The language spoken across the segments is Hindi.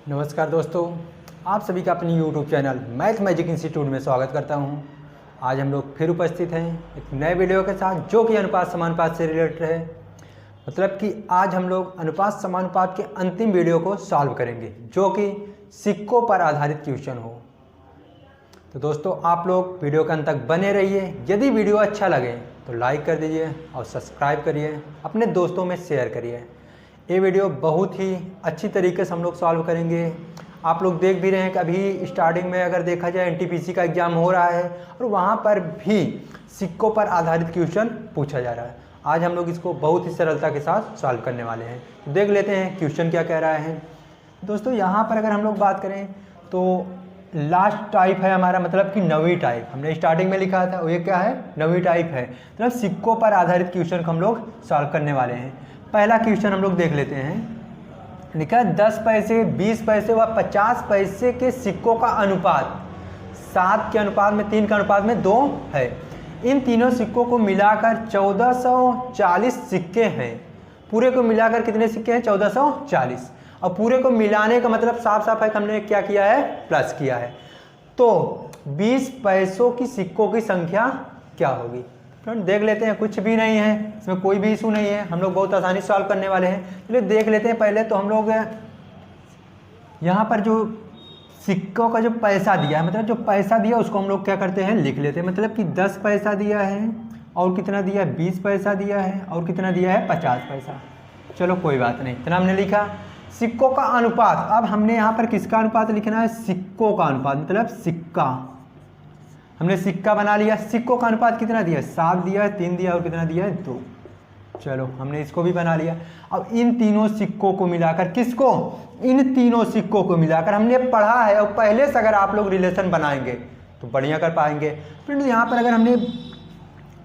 नमस्कार दोस्तों, आप सभी का अपनी YouTube channel math magic institute में स्वागत करता हूं। आज हम लोग फिर उपस्थित हैं एक नए वीडियो के साथ जो कि अनुपात समानुपात से रिलेटेड है। मतलब कि आज हम लोग अनुपात समानुपात के अंतिम वीडियो को सॉल्व करेंगे जो कि सिक्कों पर आधारित क्वेश्चन हो। तो दोस्तों आप लोग वीडियो के अंत तक बने रहिए। यदि वीडियो अच्छा लगे तो लाइक कर दीजिए और सब्सक्राइब करिए, अपने दोस्तों में शेयर करिए। ये वीडियो बहुत ही अच्छी तरीके से हम लोग सॉल्व करेंगे। आप लोग देख भी रहे हैं कि अभी स्टार्टिंग में अगर देखा जाए एनटीपीसी का एग्ज़ाम हो रहा है और वहाँ पर भी सिक्कों पर आधारित क्वेश्चन पूछा जा रहा है। आज हम लोग इसको बहुत ही सरलता के साथ सॉल्व करने वाले हैं। तो देख लेते हैं क्वेश्चन क्या कह रहा है। दोस्तों यहाँ पर अगर हम लोग बात करें तो लास्ट टाइप है हमारा, मतलब कि 9वीं टाइप। हमने स्टार्टिंग में लिखा था, वो ये क्या है, 9वीं टाइप है। मतलब सिक्कों पर आधारित क्वेश्चन को हम लोग सॉल्व करने वाले हैं। पहला क्वेश्चन हम लोग देख लेते हैं। लिखा 10 पैसे, 20 पैसे व 50 पैसे के सिक्कों का अनुपात 7 के अनुपात में 3 के अनुपात में 2 है। इन तीनों सिक्कों को मिलाकर 1440 सिक्के हैं। पूरे को मिलाकर कितने सिक्के हैं? 1440। और पूरे को मिलाने का मतलब साफ साफ है कि हमने क्या किया है, प्लस किया है। तो 20 पैसों की सिक्कों की संख्या क्या होगी? फ्रेंड देख लेते हैं, कुछ भी नहीं है इसमें, कोई भी इशू नहीं है। हम लोग बहुत आसानी से सॉल्व करने वाले हैं। चलिए देख लेते हैं। पहले तो हम लोग यहाँ पर जो सिक्कों का जो पैसा दिया है, मतलब जो पैसा दिया उसको हम लोग क्या करते हैं, लिख लेते हैं। मतलब कि 10 पैसा दिया है और कितना दिया है, 20 पैसा दिया है और कितना दिया है, 50 पैसा। चलो कोई बात नहीं, इतना हमने लिखा। सिक्कों का अनुपात, अब हमने यहाँ पर किसका अनुपात लिखना है? सिक्कों का अनुपात, मतलब सिक्का। हमने सिक्का बना लिया। सिक्कों का अनुपात कितना दिया है? 7 दिया है, 3 दिया और कितना दिया है, 2। चलो हमने इसको भी बना लिया। अब इन तीनों सिक्कों को मिलाकर, किसको? इन तीनों सिक्कों को मिलाकर हमने पढ़ा है और पहले से अगर आप लोग रिलेशन बनाएंगे तो बढ़िया कर पाएंगे। फ्रेंड्स यहाँ पर अगर हमने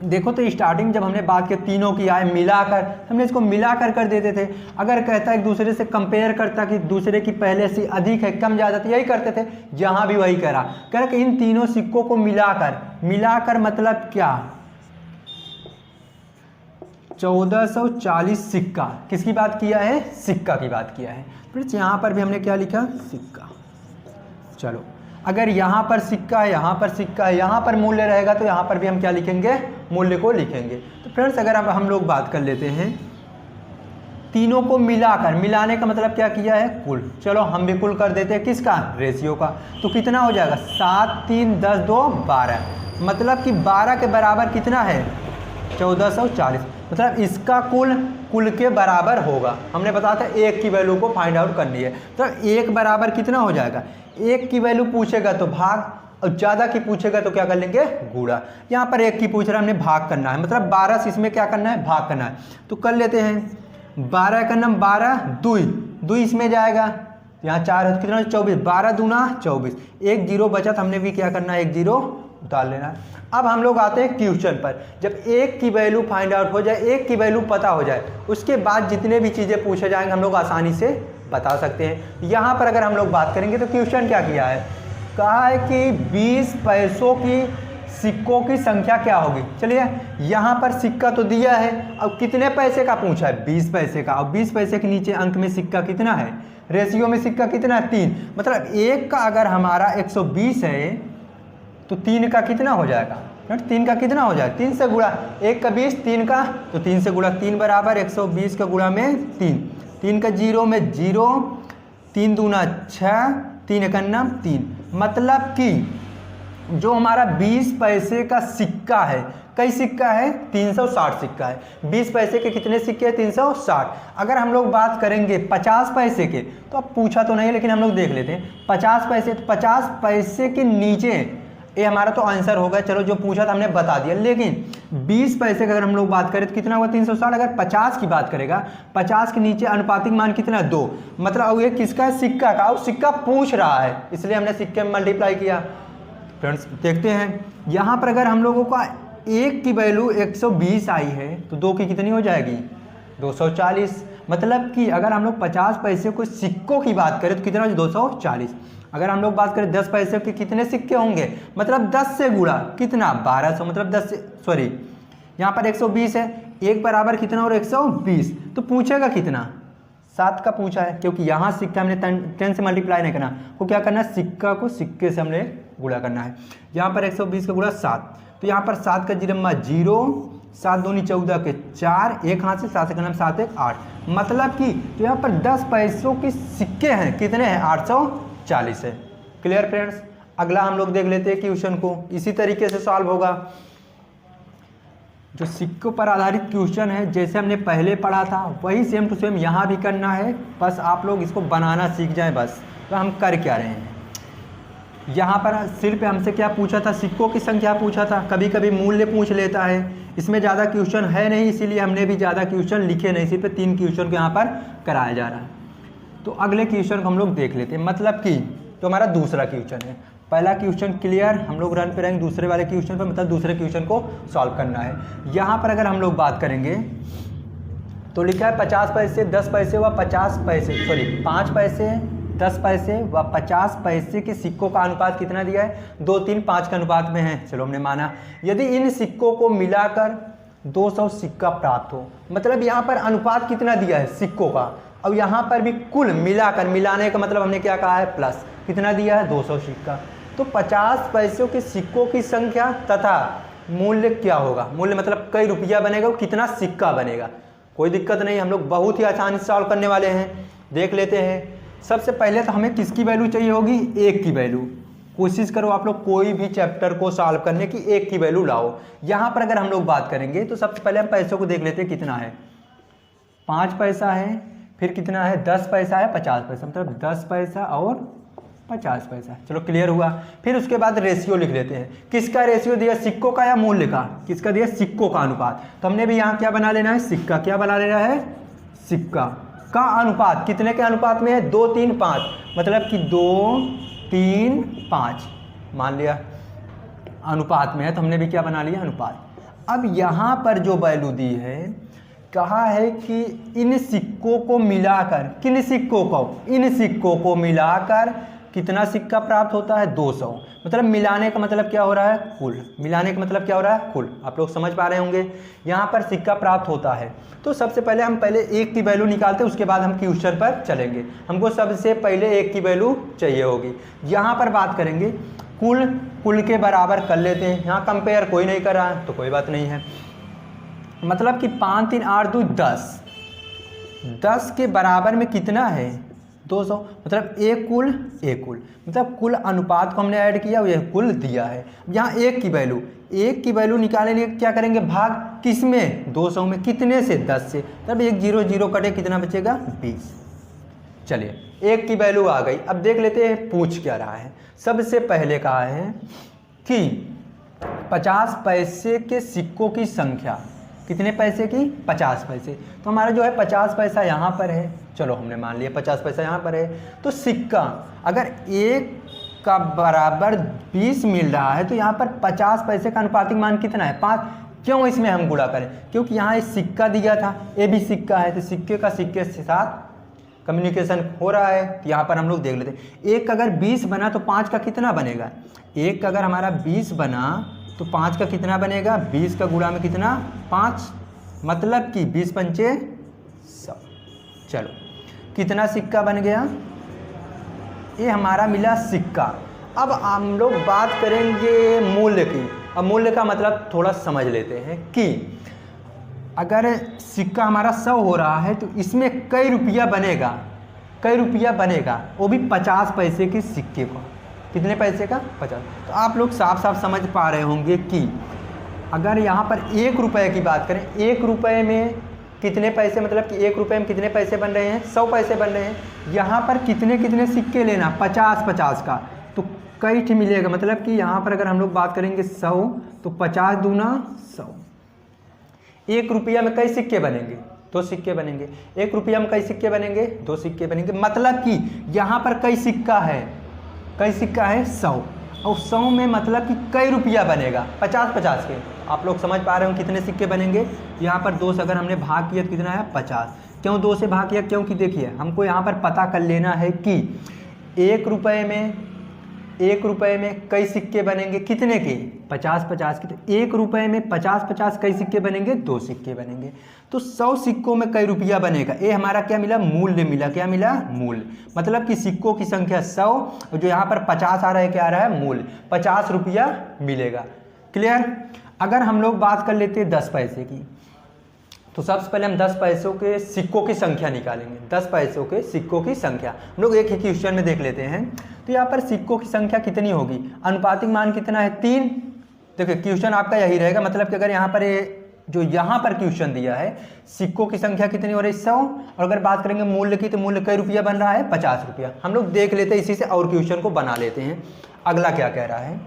देखो तो स्टार्टिंग जब हमने बात की तीनों की आए मिलाकर, हमने इसको मिलाकर कर देते थे। अगर कहता एक दूसरे से कंपेयर करता कि दूसरे की पहले से अधिक है कम ज़्यादा, तो यही करते थे। यहाँ भी वही कह रहा कि इन तीनों सिक्कों को मिलाकर मतलब क्या? 1440 सिक्का। किसकी बात किया है? सिक्का की बात किया है। फिर यहाँ पर भी हमने क्या लिखा? सिक्का। चलो अगर यहाँ पर सिक्का है, यहाँ पर सिक्का है, यहाँ पर मूल्य रहेगा तो यहाँ पर भी हम क्या लिखेंगे? मूल्य को लिखेंगे। तो फ्रेंड्स अगर अब हम लोग बात कर लेते हैं तीनों को मिलाकर, मिलाने का मतलब क्या किया है? कुल। चलो हम भी कुल कर देते हैं, किसका? रेशियो का। तो कितना हो जाएगा? 7, 3, 10, 2, 12। मतलब कि 12 के बराबर कितना है? 1440। मतलब इसका कुल के बराबर होगा। हमने बताया था 1 की वैल्यू को फाइंड आउट करनी है। तो 1 बराबर कितना हो जाएगा? 1 की वैल्यू पूछेगा तो भाग, और ज़्यादा की पूछेगा तो क्या कर लेंगे? गुणा। यहाँ पर 1 की पूछ रहा है, हमने भाग करना है, मतलब 12 से इसमें क्या करना है? भाग करना है। तो कर लेते हैं। 12 का नाम 12, 2 इसमें जाएगा, यहाँ 4 है तो कितना? 24। 12 दूना 24। 1 0 बचा तो हमने भी क्या करना है? 1 0 उतार लेना है। अब हम लोग आते हैं क्वेश्चन पर। जब 1 की वैल्यू फाइंड आउट हो जाए, 1 की वैल्यू पता हो जाए, उसके बाद जितने भी चीज़ें पूछे जाएंगे हम लोग आसानी से बता सकते हैं। यहाँ पर अगर हम लोग बात करेंगे तो क्वेश्चन क्या किया है? कहा है कि 20 पैसों की सिक्कों की संख्या क्या होगी। चलिए यहाँ पर सिक्का तो दिया है, अब कितने पैसे का पूछा है? 20 पैसे का। और 20 पैसे के नीचे अंक में सिक्का कितना है? रेशियो में सिक्का कितना है? 3। मतलब 1 का अगर हमारा 120 है तो 3 का कितना हो जाएगा? 3 का कितना हो जाएगा? 3 से गुणा। 1 का 20, 3 का तो 3 से गुणा। 3 बराबर 120 का गुणा में 3। 3 का 0 में 0, 3 दूना 6, 3 एकन्ना 3। मतलब कि जो हमारा 20 पैसे का सिक्का है, कई सिक्का है? 360 सिक्का है। 20 पैसे के कितने सिक्के हैं? 360। अगर हम लोग बात करेंगे 50 पैसे के, तो अब पूछा तो नहीं लेकिन हम लोग देख लेते हैं। 50 पैसे, तो 50 पैसे के नीचे ये हमारा तो आंसर होगा। चलो जो पूछा था हमने बता दिया। लेकिन 20 पैसे का अगर हम लोग बात करें तो कितना हुआ? 360। अगर 50 की बात करेगा, 50 के नीचे अनुपातिक मान कितना? 2। मतलब ये किसका है? सिक्का का। और सिक्का पूछ रहा है इसलिए हमने सिक्के में मल्टीप्लाई किया। फ्रेंड्स देखते हैं यहाँ पर अगर हम लोगों का 1 की वैल्यू 120 आई है तो 2 की कितनी हो जाएगी? 240। मतलब कि अगर हम लोग 50 पैसे को सिक्कों की बात करें तो कितना? 240। अगर हम लोग बात करें 10 पैसे के कितने सिक्के होंगे? मतलब 10 से गुणा कितना? 1200। मतलब 10 से, सॉरी यहाँ पर 120 है, 1 बराबर कितना और 120, तो पूछेगा कितना? 7 का पूछा है, क्योंकि यहाँ सिक्का हमने 10 से मल्टीप्लाई नहीं करना, वो क्या करना है, सिक्का को सिक्के से हमने गुणा करना है। यहाँ पर 120 का गुणा 7, तो यहाँ पर 7 का 0, 7 दूनी 14 के 4, एक हाथ से 7 से करना 7 1 8, मतलब कि तो यहाँ पर 10 पैसों के सिक्के हैं, कितने हैं, 840 है। Clear friends. अगला हम लोग देख लेते हैं क्वेश्चन को, इसी तरीके से सॉल्व होगा। जो सिक्कों पर आधारित क्वेश्चन है, जैसे हमने पहले पढ़ा था वही सेम टू सेम यहाँ भी करना है, बस आप लोग इसको बनाना सीख जाएं बस। तो हम कर क्या रहे हैं, यहाँ पर सिर्फ हमसे क्या पूछा था, सिक्कों की संख्या पूछा था, कभी कभी मूल्य पूछ लेता है। इसमें ज़्यादा क्वेश्चन है नहीं, इसीलिए हमने भी ज़्यादा क्वेश्चन लिखे नहीं, सिर्फ 3 क्वेश्चन को यहाँ पर कराया जा रहा है। तो अगले क्वेश्चन को हम लोग देख लेते हैं, मतलब कि तो हमारा दूसरा क्वेश्चन है। पहला क्वेश्चन क्लियर, हम लोग रन पे रहेंगे दूसरे वाले क्वेश्चन पर, मतलब दूसरे क्वेश्चन को सॉल्व करना है। यहाँ पर अगर हम लोग बात करेंगे तो लिखा है 50 पैसे, 10 पैसे व 50 पैसे, सॉरी 5 पैसे, 10 पैसे व 50 पैसे के सिक्कों का अनुपात कितना दिया है, 2 3 5 के अनुपात में है। चलो हमने माना, यदि इन सिक्कों को मिलाकर 200 सिक्का प्राप्त हो, मतलब यहाँ पर अनुपात कितना दिया है सिक्कों का, अब यहाँ पर भी कुल मिलाकर, मिलाने का मतलब हमने क्या कहा है, प्लस कितना दिया है, 200 सिक्का। तो 50 पैसों के सिक्कों की संख्या तथा मूल्य क्या होगा, मूल्य मतलब कई रुपया बनेगा, कितना सिक्का बनेगा। कोई दिक्कत नहीं, हम लोग बहुत ही आसानी से सॉल्व करने वाले हैं। देख लेते हैं। सबसे पहले तो हमें किसकी वैल्यू चाहिए होगी, 1 की वैल्यू। कोशिश करो आप लोग कोई भी चैप्टर को सॉल्व करने की 1 की वैल्यू लाओ। यहाँ पर अगर हम लोग बात करेंगे तो सबसे पहले हम पैसों को देख लेते हैं, कितना है, 5 पैसा है, फिर कितना है, 10 पैसा है, 50 पैसा, मतलब 10 पैसा और 50 पैसा। चलो क्लियर हुआ। फिर उसके बाद रेशियो लिख लेते हैं, किसका रेशियो दिया, सिक्कों का या मूल्य का, किसका दिया, सिक्कों का अनुपात। तो हमने भी यहाँ क्या बना लेना है, सिक्का, क्या बना लेना है, सिक्का का अनुपात, कितने के अनुपात में है, 2 3 5, मतलब कि 2 3 5 मान लिया अनुपात में है, तो हमने भी क्या बना लिया, अनुपात। अब यहाँ पर जो वैल्यू दी है, कहा है कि इन सिक्कों को मिलाकर, किन सिक्कों को, इन सिक्कों को मिलाकर कितना सिक्का प्राप्त होता है, 200, मतलब मिलाने का मतलब क्या हो रहा है, कुल। मिलाने का मतलब क्या हो रहा है, कुल। आप लोग समझ पा रहे होंगे। यहाँ पर सिक्का प्राप्त होता है, तो सबसे पहले हम पहले 1 की वैल्यू निकालते हैं, उसके बाद हम क्वेश्चन पर चलेंगे। हमको सबसे पहले 1 की वैल्यू चाहिए होगी। यहाँ पर बात करेंगे कुल के बराबर कर लेते हैं। यहाँ कंपेयर कोई नहीं कर रहा है तो कोई बात नहीं है, मतलब कि 5 3 8 2 10, 10 के बराबर में कितना है, 200, मतलब एक कुल, मतलब कुल अनुपात को हमने ऐड किया, यह कुल दिया है। यहाँ 1 की वैल्यू निकालने के लिए क्या करेंगे, भाग किस में, 200 में, कितने से, 10 से, तब 1 0 0 कटे, कितना बचेगा, 20। चलिए 1 की वैल्यू आ गई। अब देख लेते हैं पूछ क्या रहा है। सबसे पहले कहा है कि 50 पैसे के सिक्कों की संख्या, कितने पैसे की, 50 पैसे। तो हमारा जो है 50 पैसा यहाँ पर है, चलो हमने मान लिया 50 पैसा यहाँ पर है। तो सिक्का अगर 1 का बराबर 20 मिल रहा है, तो यहाँ पर 50 पैसे का अनुपातिक मान कितना है, 5। क्यों इसमें हम गुणा करें, क्योंकि यहाँ एक सिक्का दिया था, ये भी सिक्का है, तो सिक्के का सिक्के के साथ कम्युनिकेशन हो रहा है। तो यहाँ पर हम लोग देख लेते हैं, 1 अगर 20 बना तो 5 का कितना बनेगा, 1 अगर हमारा 20 बना तो 5 का कितना बनेगा, 20 का गुणा में कितना, 5, मतलब कि 20 पंचे 100। चलो कितना सिक्का बन गया, ये हमारा मिला सिक्का। अब हम लोग बात करेंगे मूल्य की। अब मूल्य का मतलब थोड़ा समझ लेते हैं कि अगर सिक्का हमारा 100 हो रहा है तो इसमें कई रुपया बनेगा, वो भी 50 पैसे के सिक्के को। कितने पैसे का, 50। तो आप लोग साफ साफ समझ पा रहे होंगे कि अगर यहाँ पर 1 रुपये की बात करें, 1 रुपये में कितने पैसे, मतलब कि 1 रुपये में कितने पैसे बन रहे हैं, 100 पैसे बन रहे हैं। यहाँ पर कितने सिक्के लेना, 50 का, तो कई ठी मिलेगा, मतलब कि यहाँ पर अगर हम लोग बात करेंगे 100, तो 50 दूना 100। 1 रुपया में कई सिक्के बनेंगे, 2 सिक्के बनेंगे। 1 रुपया में कई सिक्के बनेंगे, 2 सिक्के बनेंगे, मतलब कि यहाँ पर कई सिक्का है, 100, और 100 में मतलब कि कई रुपया बनेगा, 50 के। आप लोग समझ पा रहे हो कितने सिक्के बनेंगे। यहाँ पर 2 से अगर हमने भाग किया तो कितना है, 50। क्यों 2 से भाग किया, क्योंकि देखिए हमको यहाँ पर पता कर लेना है कि 1 रुपये में 1 रुपये में कई सिक्के बनेंगे, कितने के? 50-50 के। तो 1 रुपये में 50-50 कई सिक्के बनेंगे? 2 सिक्के बनेंगे। तो 100 सिक्कों में कई रुपया बनेगा? ये हमारा क्या मिला? मूल्य मिला। क्या मिला? मूल्य। मतलब कि सिक्कों की संख्या 100 और जो यहाँ पर 50 आ रहा है, क्या आ रहा है? मूल्य। 50 रुपया मिलेगा। क्लियर? अगर हम लोग बात कर लेते हैं 10 पैसे की, तो सबसे पहले हम 10 पैसों के सिक्कों की संख्या निकालेंगे। 10 पैसों के सिक्कों की संख्या हम लोग एक ही क्वेश्चन में देख लेते हैं। तो यहाँ पर सिक्कों की संख्या कितनी होगी? अनुपातिक मान कितना है? 3। देखिए क्वेश्चन आपका यही रहेगा, मतलब कि अगर यहाँ पर जो यहाँ पर क्वेश्चन दिया है सिक्कों की संख्या कितनी हो रही है? 100। और अगर बात करेंगे मूल्य की, तो मूल्य कई रुपया बन रहा है? 50 रुपया। हम लोग देख लेते हैं, इसी से और क्वेश्चन को बना लेते हैं। अगला क्या कह रहा है?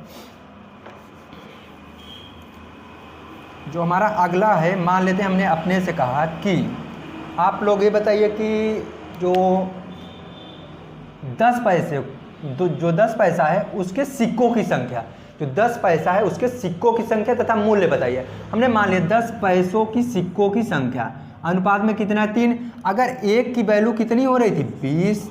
जो हमारा अगला है, मान लेते हैं हमने अपने से कहा कि आप लोग ये बताइए कि जो 10 पैसे जो 10 पैसा है उसके सिक्कों की संख्या, जो 10 पैसा है उसके सिक्कों की संख्या तथा मूल्य बताइए। हमने मान लिया 10 पैसों की सिक्कों की संख्या अनुपात में कितना? 3। अगर 1 की वैल्यू कितनी हो रही थी? 20।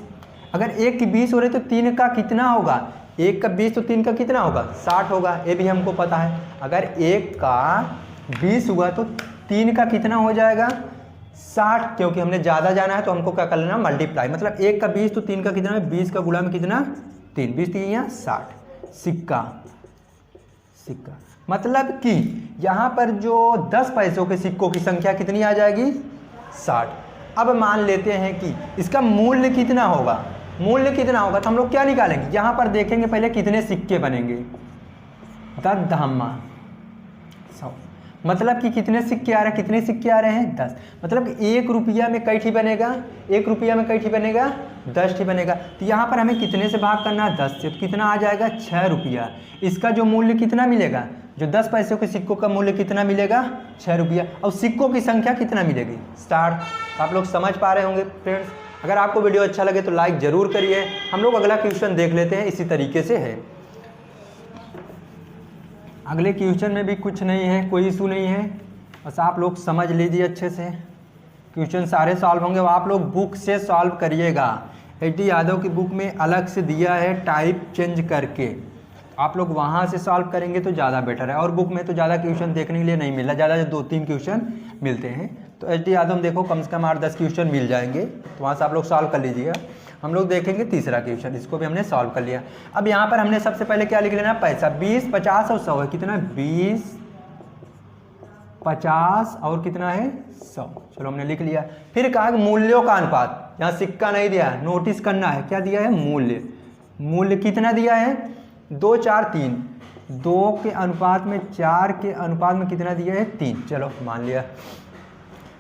अगर 1 की 20 हो रही तो 3 का कितना होगा? 1 का 20 तो 3 का कितना होगा? 60 होगा। ये भी हमको पता है। अगर 1 का 20 हुआ तो 3 का कितना हो जाएगा? 60। क्योंकि हमने ज़्यादा जाना है तो हमको क्या कर लेना? मल्टीप्लाई। मतलब 1 का 20 तो 3 का कितना है? 20 का गुणा में कितना? 3। 20 3 या 60। सिक्का। सिक्का मतलब कि यहाँ पर जो 10 पैसों के सिक्कों की संख्या कितनी आ जाएगी? 60। अब मान लेते हैं कि इसका मूल्य कितना होगा? मूल्य कितना होगा तो हम लोग क्या निकालेंगे? यहाँ पर देखेंगे पहले कितने सिक्के बनेंगे। 10 धामा 100, मतलब कि कितने सिक्के आ रहे हैं? कितने सिक्के आ रहे हैं? 10। मतलब कि 1 रुपया में कई ठी बनेगा? 1 रुपया में कई ठी बनेगा? 10 ठी बनेगा। तो यहाँ पर हमें कितने से भाग करना है? 10 से। तो कितना आ जाएगा? 6 रुपया। इसका जो मूल्य कितना मिलेगा? जो 10 पैसों के सिक्कों का मूल्य कितना मिलेगा? 6 रुपया। और सिक्कों की संख्या कितना मिलेगी? स्टार्ट। आप लोग समझ पा रहे होंगे फ्रेंड्स। अगर आपको वीडियो अच्छा लगे तो लाइक ज़रूर करिए। हम लोग अगला क्वेश्चन देख लेते हैं। इसी तरीके से है। अगले क्वेश्चन में भी कुछ नहीं है, कोई इशू नहीं है, बस आप लोग समझ लीजिए अच्छे से। क्वेश्चन सारे सॉल्व होंगे, वो आप लोग बुक से सॉल्व करिएगा। एच.डी. यादव की बुक में अलग से दिया है टाइप चेंज करके, आप लोग वहाँ से सॉल्व करेंगे तो ज़्यादा बेटर है। और बुक में तो ज़्यादा क्वेश्चन देखने के लिए नहीं मिला, ज़्यादा 2-3 क्वेश्चन मिलते हैं। तो एच.डी. यादव में देखो कम से कम 8-10 क्वेश्चन मिल जाएंगे, तो वहाँ से आप लोग सॉल्व कर लीजिएगा। हम लोग देखेंगे तीसरा क्वेश्चन, इसको भी हमने सॉल्व कर लिया। अब यहाँ पर हमने सबसे पहले क्या लिख लेना? पैसा। 20, 50 और 100 है। कितना? 20, 50 और कितना है? 100। चलो हमने लिख लिया। फिर कहा मूल्यों का अनुपात, यहाँ सिक्का नहीं दिया है, नोटिस करना है। क्या दिया है? मूल्य। मूल्य कितना दिया है? 2, 4, 3। 2 के अनुपात में 4 के अनुपात में कितना दिया है? 3। चलो मान लिया।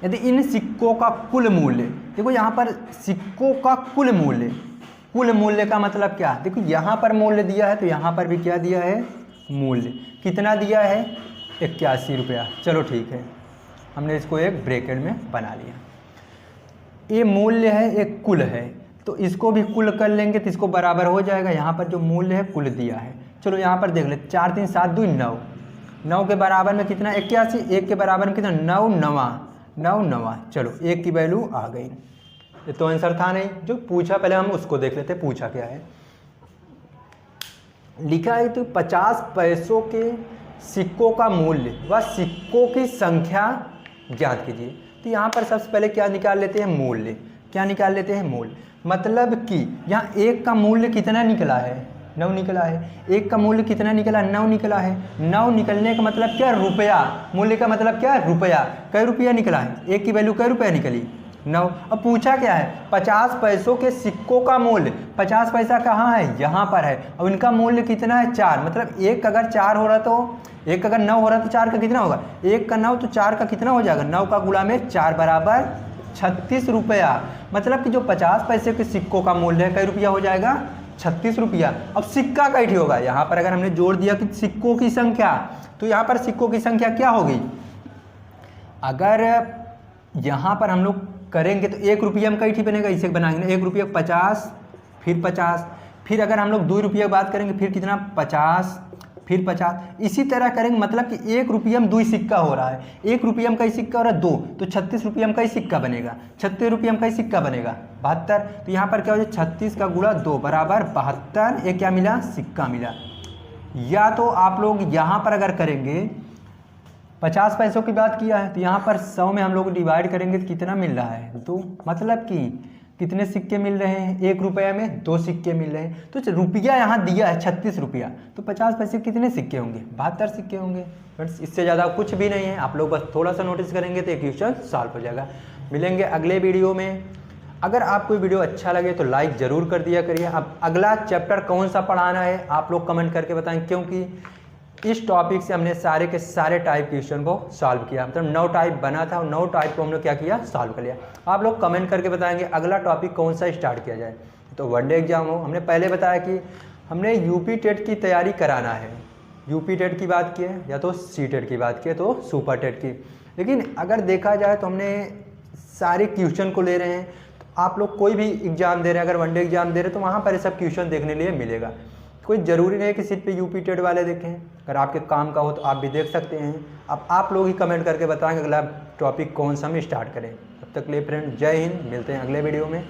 यदि इन सिक्कों का कुल मूल्य, देखो यहाँ पर सिक्कों का कुल मूल्य, कुल मूल्य का मतलब क्या? देखो यहाँ पर मूल्य दिया है तो यहाँ पर भी क्या दिया है? मूल्य। कितना दिया है? 81 रुपया। चलो ठीक है, हमने इसको एक ब्रैकेट में बना लिया। ये मूल्य है, एक कुल है, तो इसको भी कुल कर लेंगे तो इसको बराबर हो जाएगा। यहाँ पर जो मूल्य है कुल दिया है। चलो यहाँ पर देख ले, 4 3 7 2 9। 9 के बराबर में कितना? 81। 1 के बराबर में कितना? 9 9। चलो 1 की वैल्यू आ गई। ये तो आंसर था नहीं, जो पूछा पहले हम उसको देख लेते। पूछा क्या है? लिखा है तो 50 पैसों के सिक्कों का मूल्य व सिक्कों की संख्या ज्ञात कीजिए। तो यहाँ पर सबसे पहले क्या निकाल लेते हैं? मूल्य। क्या निकाल लेते हैं? मूल्य। मतलब कि यहाँ 1 का मूल्य कितना निकला है? 9 निकला है। 1 का मूल्य कितना निकला? 9 निकला है। 9 निकलने का मतलब क्या? रुपया। मूल्य का मतलब क्या? रुपया। कई रुपया निकला है? 1 की वैल्यू कई रुपया निकली? 9। अब पूछा क्या है? 50 पैसों के सिक्कों का मूल्य। 50 पैसा कहाँ है? यहाँ पर है। अब इनका मूल्य कितना है? 4। मतलब 1 अगर 4 हो रहा तो 1 अगर 9 हो रहा तो 4 का कितना होगा? 1 का 9 तो 4 का कितना हो जाएगा? 9 का गुणा में 4 बराबर 36 रुपया। मतलब कि जो 50 पैसे के सिक्कों का मूल्य है कई रुपया हो जाएगा? 36 रुपया। अब सिक्का कैठी होगा? यहाँ पर अगर हमने जोड़ दिया कि सिक्कों की संख्या, तो यहाँ पर सिक्कों की संख्या क्या होगी? अगर यहाँ पर हम लोग करेंगे तो 1 रुपया में कैठी बनेगा? इसे बनाएंगे 1 रुपया 50, फिर 50, फिर अगर हम लोग 2 रुपये की बात करेंगे फिर कितना? 50, फिर 50, इसी तरह करेंगे। मतलब कि 1 रुपये दो सिक्का हो रहा है, 1 रुपये का ही सिक्का हो रहा है 2, तो 36 रुपये का ही सिक्का बनेगा, 36 रुपये का ही सिक्का बनेगा 72। तो यहाँ पर क्या हो जाए 36 का गुणा 2 बराबर 72, ये क्या मिला सिक्का मिला। या तो आप लोग यहाँ पर अगर करेंगे 50 पैसों की बात किया है तो यहाँ पर 100 में हम लोग डिवाइड करेंगे तो कितना मिल रहा है 2, मतलब कि कितने सिक्के मिल रहे हैं, 1 रुपये में 2 सिक्के मिल रहे हैं। तो रुपया यहाँ दिया है 36 रुपया, तो 50 पैसे कितने सिक्के होंगे, 72 सिक्के होंगे। फ्रेंड्स इससे ज़्यादा कुछ भी नहीं है, आप लोग बस थोड़ा सा नोटिस करेंगे तो ये क्वेश्चन सॉल्व हो जाएगा। मिलेंगे अगले वीडियो में। अगर आपको वीडियो अच्छा लगे तो लाइक ज़रूर कर दिया करिए। अब अगला चैप्टर कौन सा पढ़ाना है आप लोग कमेंट करके बताएं, क्योंकि इस टॉपिक से हमने सारे के सारे टाइप क्वेश्चन को सॉल्व किया, मतलब 9 टाइप बना था और 9 टाइप को हमने क्या किया सॉल्व कर लिया। आप लोग कमेंट करके बताएंगे अगला टॉपिक कौन सा स्टार्ट किया जाए। तो वनडे एग्जाम हो, हमने पहले बताया कि हमने यूपी टेट की तैयारी कराना है, यूपी टेट की बात की है या तो सी टेट की बात की है तो सुपर टेट की। लेकिन अगर देखा जाए तो हमने सारे क्वेश्चन को ले रहे हैं, तो आप लोग कोई भी एग्जाम दे रहे हैं, अगर वनडे एग्जाम दे रहे हैं तो वहाँ पर ये सब क्वेश्चन देखने लिए मिलेगा। कोई ज़रूरी नहीं है कि सिर्फ पे यूपी टेट वाले देखें, अगर आपके काम का हो तो आप भी देख सकते हैं। अब आप लोग ही कमेंट करके बताएंगे अगला टॉपिक कौन सा हम स्टार्ट करें। तब तक के लिए फ्रेंड जय हिंद, मिलते हैं अगले वीडियो में।